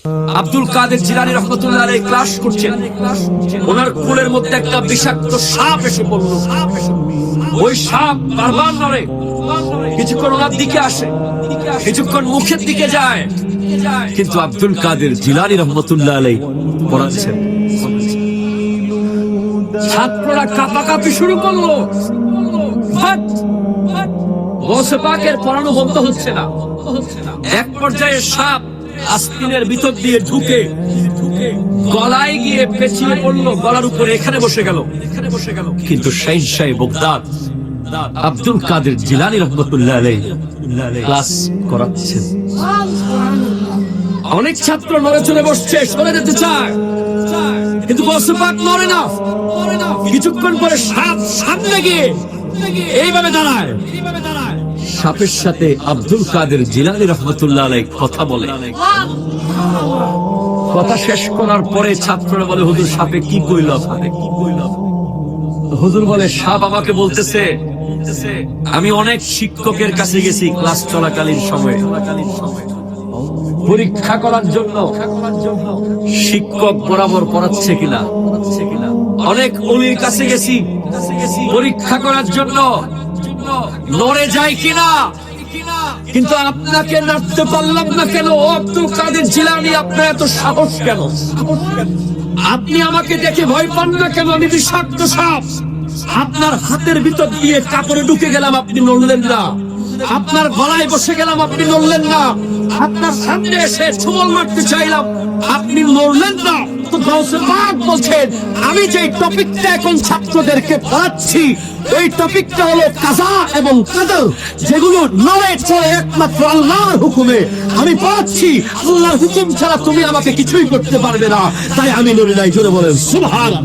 আব্দুল কাদের জিলানী রহমাতুল্লাহ আলাইহি ক্লাস করছেন, ওনার কোলের মধ্যে একটা বিষাক্ত সাপ এসে পড়ল। ওই সাপ বারবার নড়ে, কিছুক্ষণ ওনার দিকে আসে, কিছুক্ষণ মুখের দিকে যায়, কিন্তু আব্দুল কাদের জিলানী রহমাতুল্লাহ আলাইহি পড়াচ্ছেন। ছাত্ররা কাঁপাকাঁপি শুরু করলো, গৌসে পাকের পড়ানো বন্ধ হচ্ছে না। এক পর্যায়ে সাপ আস্তিনের ভিতর দিয়ে ঢুকে গলায় গিয়ে পেঁচিয়ে পড়লো, গলার উপরে এখানে বসে গেল। কিন্তু শাহ বাগদাদ আব্দুল কাদের জিলানী রহমাতুল্লাহ আলাইহি ক্লাস করাচ্ছেন। অনেক ছাত্র নড়ে চলে বসছে, সরে যেতে চায়, কিন্তু গৌসে পাক নড়ে না। কিছুক্ষণ পরে সাপ সামনে গিয়ে এইভাবে দাঁড়ায়। সাপের সাথে আব্দুল কাদের জিলানী রহমাতুল্লাহ আলাইহি কথা বলে। কথা শেষ করার পরে ছাত্ররা বলে, হুজুর সাপে কি কইল? হুজুর বলে, সাপ আমাকে বলতেছে আমি অনেক শিক্ষকের কাছে গেছি ক্লাস চলাকালীন সময়ে পরীক্ষা করার জন্য শিক্ষক বরাবর পড়াচ্ছে কিনা, অনেক ওলির কাছে গেছি পরীক্ষা করার জন্য নড়ে যায় কিনা, কিন্তু আপনাকে নাড়তে পারলাম না কেন? আব্দুল কাদের জিলানী, আপনার এত সাহস কেন? আপনি আমাকে দেখে ভয় পান না কেন? আমি বিষাক্ত সাপ, আপনার হাতের ভিতর দিয়ে কাপড়ে ঢুকে গেলাম, আপনি নড়লেন না। আপনার গলায় বসে গেলাম, আপনি নড়লেন না। আপনার সামনে এসে ছুবল মারতে চাইলাম, আপনি নড়লেন না। তো গৌসে পাক বলছেন, আমি যে টপিকটা এখন ছাত্রদেরকে পড়াচ্ছি, এই টপিকটা হলো কাজা এবং কদর, যেগুলো নড়ে চলে একমাত্র আল্লাহর হুকুমে। আমি পড়াচ্ছি, আল্লাহর হুকুম ছাড়া তুমি আমাকে কিছুই করতে পারবে না, তাই আমি নড়ি নাই। জোরে বলেন সুবহানাল্লাহ।